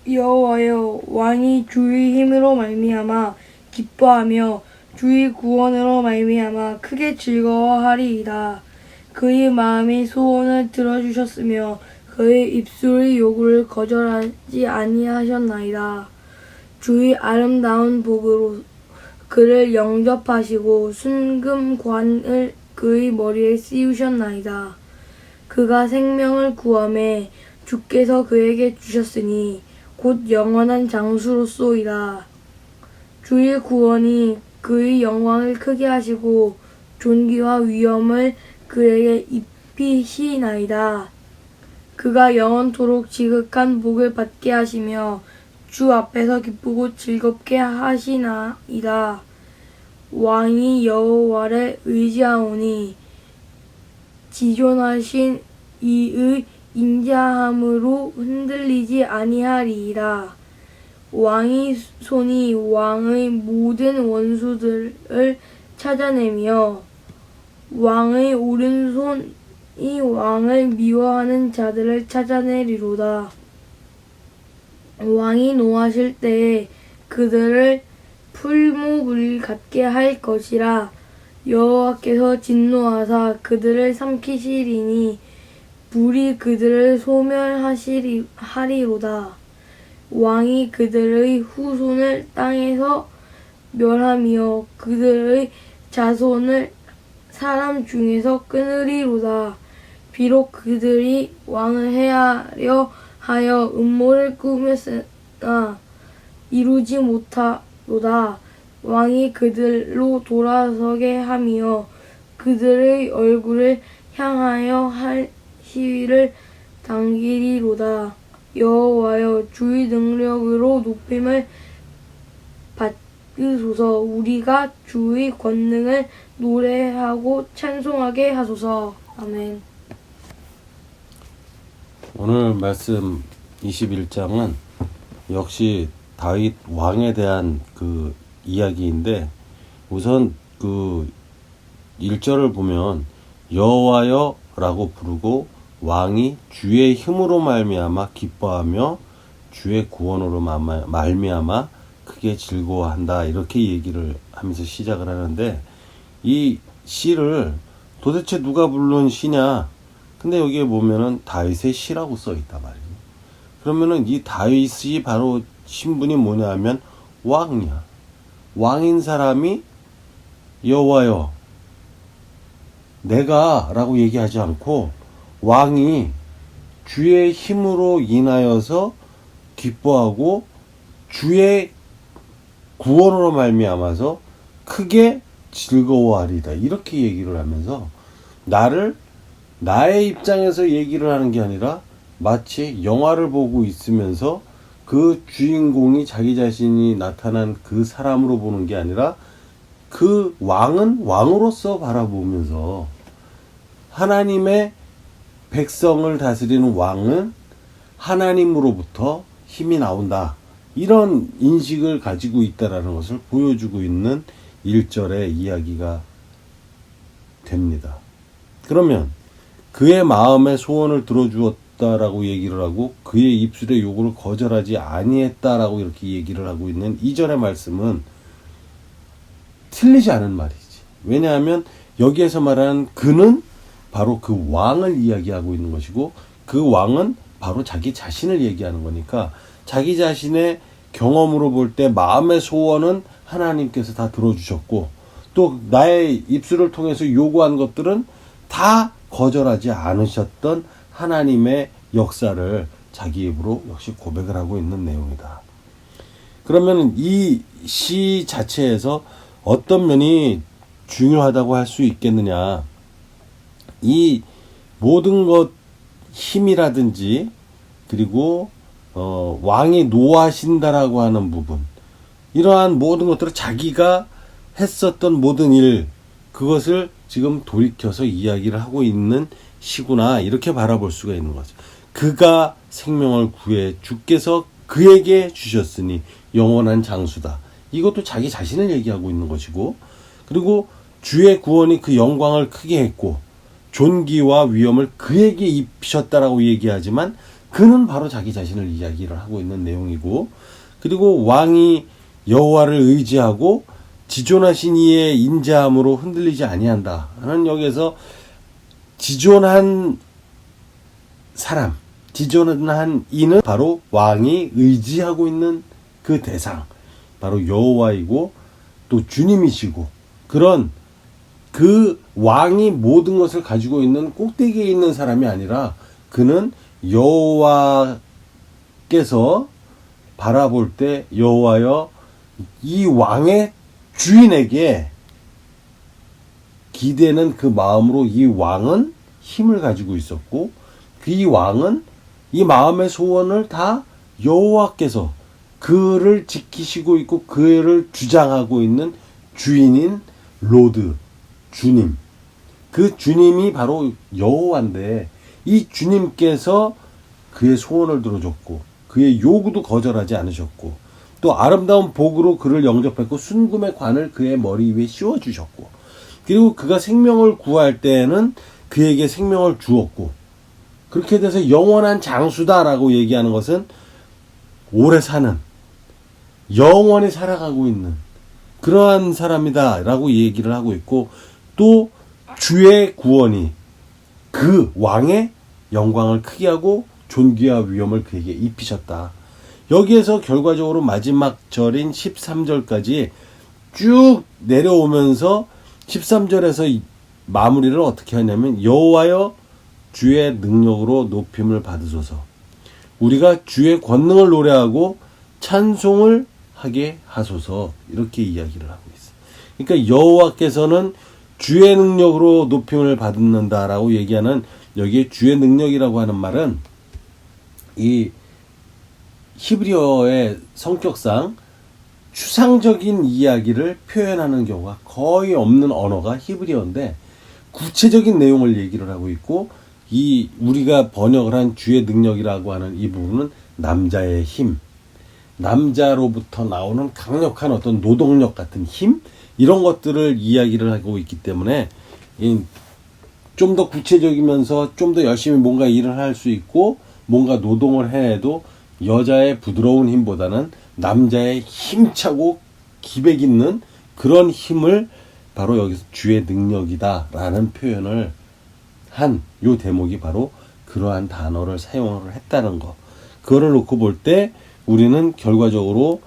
여호와여, 왕이 주의 힘으로 말미암아 기뻐하며 주의 구원으로 말미암아 크게 즐거워하리이다. 그의 마음의 소원을 들어주셨으며 그의 입술의 요구를 거절하지 아니하셨나이다. 주의 아름다운 복으로 그를 영접하시고 순금관을 그의 머리에 씌우셨나이다. 그가 생명을 구하매 주께서 그에게 주셨으니 곧 영원한 장수로소이다. 주의 구원이 그의 영광을 크게 하시고 존귀와 위엄을 그에게 입히시나이다. 그가 영원토록 지극한 복을 받게 하시며 주 앞에서 기쁘고 즐겁게 하시나이다. 왕이 여호와를 의지하오니 지존하신 이의 인자함으로 흔들리지 아니하리이다. 왕의 손이 왕의 모든 원수들을 찾아내며 왕의 오른손이 왕을 미워하는 자들을 찾아내리로다. 왕이 노하실 때에 그들을 풀무불 같게 할 것이라. 여호와께서 진노하사 그들을 삼키시리니 불이 그들을 소멸하리로다. 왕이 그들의 후손을 땅에서 멸하며 그들의 자손을 사람 중에서 끊으리로다. 비록 그들이 왕을 해하려 하여 음모를 꾸몄으나 이루지 못하로다. 왕이 그들로 돌아서게 하며 그들의 얼굴을 향하여 할 시위를 당기리로다. 여호와여, 주의 능력으로 높임을 받으소서. 우리가 주의 권능을 노래하고 찬송하게 하소서. 아멘. 오늘 말씀 21장은 역시 다윗 왕에 대한 그 이야기인데, 우선 그 1절을 보면 여호와여 라고 부르고 왕이 주의 힘으로 말미암아 기뻐하며 주의 구원으로 말미암아 크게 즐거워한다, 이렇게 얘기를 하면서 시작을 하는데, 이 시를 도대체 누가 부른 시냐? 근데 여기에 보면은 다윗의 시라고 써 있단 말이에요. 그러면은 이 다윗이 바로 신분이 뭐냐 하면 왕이야. 왕인 사람이 여호와여 내가 라고 얘기하지 않고 왕이 주의 힘으로 인하여서 기뻐하고 주의 구원으로 말미암아서 크게 즐거워하리다, 이렇게 얘기를 하면서 나의 입장에서 얘기를 하는 게 아니라 마치 영화를 보고 있으면서 그 주인공이 자기 자신이 나타난 그 사람으로 보는 게 아니라 그 왕은 왕으로서 바라보면서 하나님의 백성을 다스리는 왕은 하나님으로부터 힘이 나온다, 이런 인식을 가지고 있다라는 것을 보여주고 있는 1절의 이야기가 됩니다. 그러면 그의 마음의 소원을 들어주었다라고 얘기를 하고 그의 입술의 요구를 거절하지 아니했다라고 이렇게 얘기를 하고 있는 2절의 말씀은 틀리지 않은 말이지. 왜냐하면 여기에서 말하는 그는 바로 그 왕을 이야기하고 있는 것이고, 그 왕은 바로 자기 자신을 얘기하는 거니까 자기 자신의 경험으로 볼 때 마음의 소원은 하나님께서 다 들어주셨고, 또 나의 입술을 통해서 요구한 것들은 다 거절하지 않으셨던 하나님의 역사를 자기 입으로 역시 고백을 하고 있는 내용이다. 그러면 이 시 자체에서 어떤 면이 중요하다고 할 수 있겠느냐? 이 모든 것 힘이라든지 그리고 왕이 노하신다라고 하는 부분, 이러한 모든 것들을 자기가 했었던 모든 일, 그것을 지금 돌이켜서 이야기를 하고 있는 시구나, 이렇게 바라볼 수가 있는 거죠. 그가 생명을 구해 주께서 그에게 주셨으니 영원한 장수다. 이것도 자기 자신을 얘기하고 있는 것이고, 그리고 주의 구원이 그 영광을 크게 했고 존귀와 위엄을 그에게 입히셨다라고 얘기하지만 그는 바로 자기 자신을 이야기를 하고 있는 내용이고, 그리고 왕이 여호와를 의지하고 지존하신 이의 인자함으로 흔들리지 아니한다 하는, 여기에서 지존한 사람, 지존한 이는 바로 왕이 의지하고 있는 그 대상, 바로 여호와이고 또 주님이시고, 그런 그 왕이 모든 것을 가지고 있는 꼭대기에 있는 사람이 아니라 그는 여호와께서 바라볼 때, 여호와여, 이 왕의 주인에게 기대는 그 마음으로 이 왕은 힘을 가지고 있었고, 그 왕은 이 마음의 소원을 다 여호와께서 그를 지키시고 있고 그를 주장하고 있는 주인인 로드, 주님, 그 주님이 바로 여호와인데, 이 주님께서 그의 소원을 들어줬고 그의 요구도 거절하지 않으셨고, 또 아름다운 복으로 그를 영접했고 순금의 관을 그의 머리 위에 씌워주셨고, 그리고 그가 생명을 구할 때에는 그에게 생명을 주었고, 그렇게 돼서 영원한 장수다라고 얘기하는 것은 오래 사는, 영원히 살아가고 있는 그러한 사람이다 라고 얘기를 하고 있고, 또 주의 구원이 그 왕의 영광을 크게 하고 존귀와 위엄을 그에게 입히셨다. 여기에서 결과적으로 마지막 절인 13절까지 쭉 내려오면서 13절에서 마무리를 어떻게 하냐면, 여호와여 주의 능력으로 높임을 받으소서, 우리가 주의 권능을 노래하고 찬송을 하게 하소서, 이렇게 이야기를 하고 있어요. 그러니까 여호와께서는 주의 능력으로 높임을 받는다라고 얘기하는, 여기에 주의 능력이라고 하는 말은 이 히브리어의 성격상 추상적인 이야기를 표현하는 경우가 거의 없는 언어가 히브리어인데, 구체적인 내용을 얘기를 하고 있고, 이 우리가 번역을 한 주의 능력이라고 하는 이 부분은 남자의 힘, 남자로부터 나오는 강력한 어떤 노동력 같은 힘, 이런 것들을 이야기를 하고 있기 때문에 좀 더 구체적이면서 좀 더 열심히 뭔가 일을 할 수 있고 뭔가 노동을 해도 여자의 부드러운 힘보다는 남자의 힘차고 기백 있는 그런 힘을 바로 여기서 주의 능력이다 라는 표현을 한 요 대목이 바로 그러한 단어를 사용을 했다는 거. 그거를 놓고 볼 때 우리는 결과적으로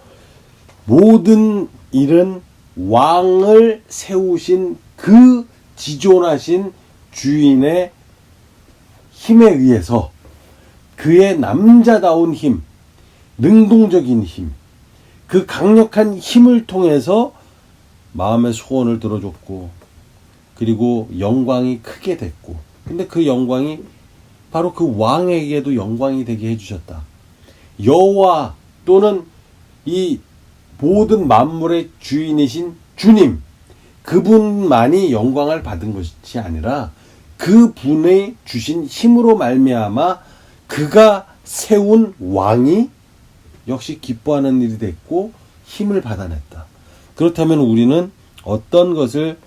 모든 일은 왕을 세우신 그 지존하신 주인의 힘에 의해서, 그의 남자다운 힘, 능동적인 힘, 그 강력한 힘을 통해서 마음의 소원을 들어줬고, 그리고 영광이 크게 됐고, 근데 그 영광이 바로 그 왕에게도 영광이 되게 해주셨다. 여호와 또는 이 모든 만물의 주인이신 주님, 그분만이 영광을 받은 것이 아니라 그분의 주신 힘으로 말미암아 그가 세운 왕이 역시 기뻐하는 일이 됐고 힘을 받아냈다. 그렇다면 우리는 어떤 것을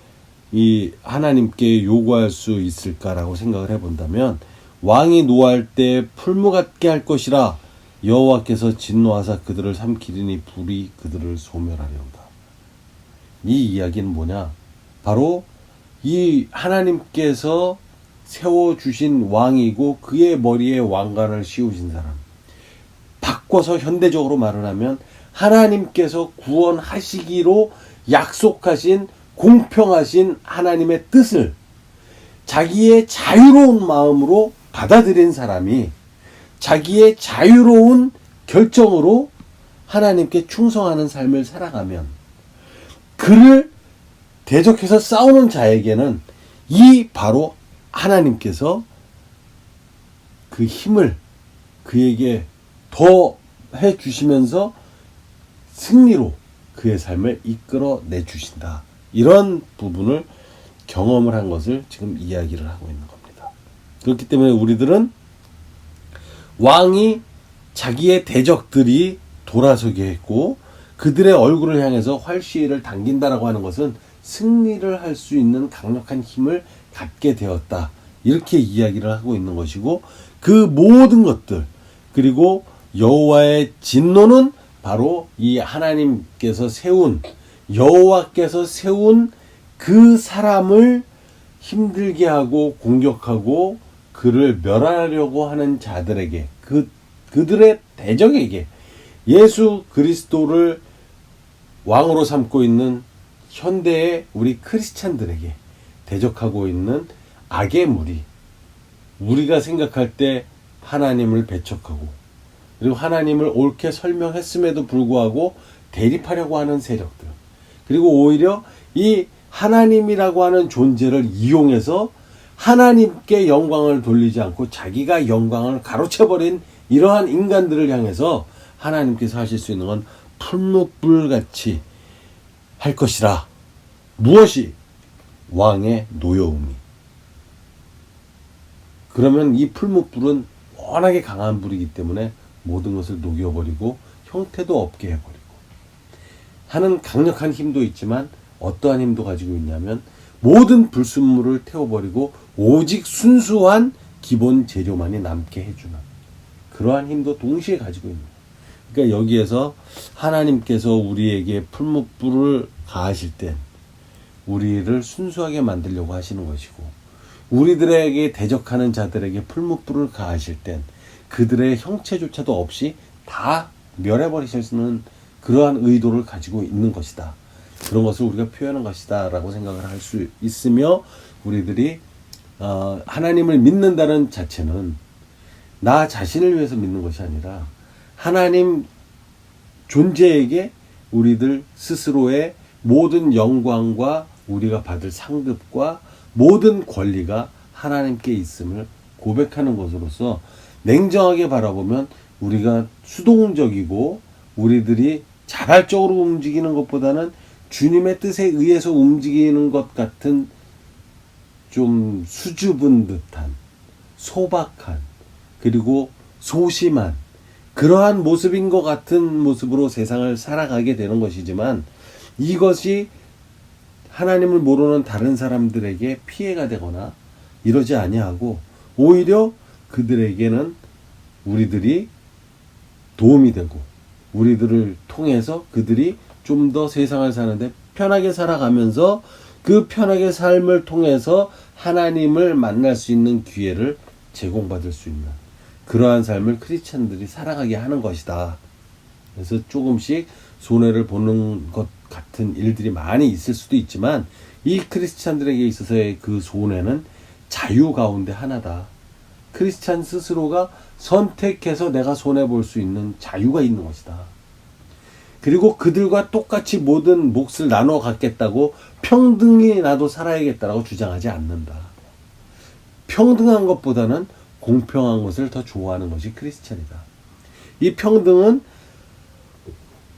이 하나님께 요구할 수 있을까라고 생각을 해본다면, 왕이 노할 때 풀무 같게 할 것이라 여호와께서 진노하사 그들을 삼키리니 불이 그들을 소멸하려다. 이 이야기는 뭐냐? 바로 이 하나님께서 세워주신 왕이고 그의 머리에 왕관을 씌우신 사람. 바꿔서 현대적으로 말을 하면 하나님께서 구원하시기로 약속하신 공평하신 하나님의 뜻을 자기의 자유로운 마음으로 받아들인 사람이 자기의 자유로운 결정으로 하나님께 충성하는 삶을 살아가면, 그를 대적해서 싸우는 자에게는 이 바로 하나님께서 그 힘을 그에게 더 해주시면서 승리로 그의 삶을 이끌어내 주신다. 이런 부분을 경험을 한 것을 지금 이야기를 하고 있는 겁니다. 그렇기 때문에 우리들은 왕이 자기의 대적들이 돌아서게 했고 그들의 얼굴을 향해서 활시위를 당긴다라고 하는 것은 승리를 할 수 있는 강력한 힘을 갖게 되었다. 이렇게 이야기를 하고 있는 것이고, 그 모든 것들, 그리고 여호와의 진노는 바로 이 하나님께서 세운, 여호와께서 세운 그 사람을 힘들게 하고 공격하고 그를 멸하려고 하는 자들에게, 그들의 대적에게, 예수 그리스도를 왕으로 삼고 있는 현대의 우리 크리스찬들에게 대적하고 있는 악의 무리, 우리가 생각할 때 하나님을 배척하고 그리고 하나님을 옳게 설명했음에도 불구하고 대립하려고 하는 세력들, 그리고 오히려 이 하나님이라고 하는 존재를 이용해서 하나님께 영광을 돌리지 않고 자기가 영광을 가로채버린 이러한 인간들을 향해서 하나님께서 하실 수 있는 건 풀무불같이 할 것이라. 무엇이? 왕의 노여움이. 그러면 이 풀무불은 워낙에 강한 불이기 때문에 모든 것을 녹여버리고 형태도 없게 해버리고 하는 강력한 힘도 있지만, 어떠한 힘도 가지고 있냐면 모든 불순물을 태워버리고 오직 순수한 기본 재료만이 남게 해주는 그러한 힘도 동시에 가지고 있는 거예요. 그러니까 여기에서 하나님께서 우리에게 풀무불을 가하실 땐 우리를 순수하게 만들려고 하시는 것이고, 우리들에게 대적하는 자들에게 풀무불을 가하실 땐 그들의 형체조차도 없이 다 멸해버리시는 그러한 의도를 가지고 있는 것이다. 그런 것을 우리가 표현한 것이다 라고 생각을 할 수 있으며, 우리들이 하나님을 믿는다는 자체는 나 자신을 위해서 믿는 것이 아니라 하나님 존재에게 우리들 스스로의 모든 영광과 우리가 받을 상급과 모든 권리가 하나님께 있음을 고백하는 것으로서, 냉정하게 바라보면 우리가 수동적이고 우리들이 자발적으로 움직이는 것보다는 주님의 뜻에 의해서 움직이는 것 같은 좀 수줍은 듯한, 소박한, 그리고 소심한 그러한 모습인 것 같은 모습으로 세상을 살아가게 되는 것이지만, 이것이 하나님을 모르는 다른 사람들에게 피해가 되거나 이러지 아니하고 오히려 그들에게는 우리들이 도움이 되고, 우리들을 통해서 그들이 좀 더 세상을 사는데 편하게 살아가면서 그 편하게 삶을 통해서 하나님을 만날 수 있는 기회를 제공받을 수 있는 그러한 삶을 크리스찬들이 살아가게 하는 것이다. 그래서 조금씩 손해를 보는 것 같은 일들이 많이 있을 수도 있지만, 이 크리스찬들에게 있어서의 그 손해는 자유 가운데 하나다. 크리스찬 스스로가 선택해서 내가 손해볼 수 있는 자유가 있는 것이다. 그리고 그들과 똑같이 모든 몫을 나눠 갖겠다고 평등히 나도 살아야겠다라고 주장하지 않는다. 평등한 것보다는 공평한 것을 더 좋아하는 것이 크리스찬이다. 이 평등은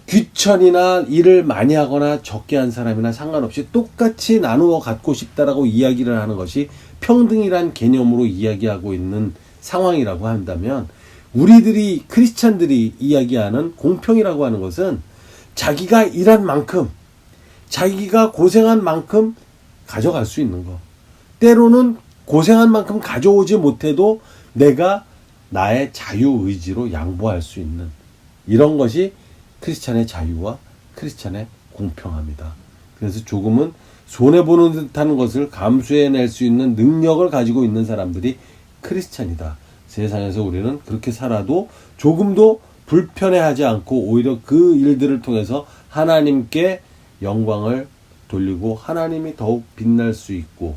귀천이나 일을 많이 하거나 적게 한 사람이나 상관없이 똑같이 나누어 갖고 싶다라고 이야기를 하는 것이 평등이란 개념으로 이야기하고 있는 상황이라고 한다면, 우리들이 크리스찬들이 이야기하는 공평이라고 하는 것은 자기가 일한 만큼, 자기가 고생한 만큼 가져갈 수 있는 것, 때로는 고생한 만큼 가져오지 못해도 내가 나의 자유의지로 양보할 수 있는 이런 것이 크리스찬의 자유와 크리스찬의 공평함이다. 그래서 조금은 손해보는 듯한 것을 감수해낼 수 있는 능력을 가지고 있는 사람들이 크리스찬이다. 세상에서 우리는 그렇게 살아도 조금도 불편해하지 않고 오히려 그 일들을 통해서 하나님께 영광을 돌리고 하나님이 더욱 빛날 수 있고,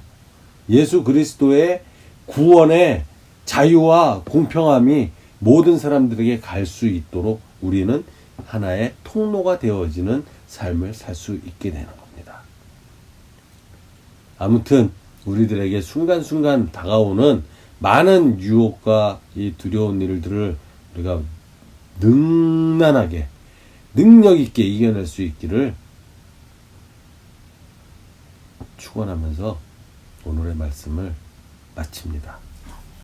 예수 그리스도의 구원의 자유와 공평함이 모든 사람들에게 갈 수 있도록 우리는 하나의 통로가 되어지는 삶을 살 수 있게 되는 겁니다. 아무튼 우리들에게 순간순간 다가오는 많은 유혹과 이 두려운 일들을 우리가 능란하게 능력 있게 이겨낼 수 있기를 축원하면서 오늘의 말씀을 마칩니다.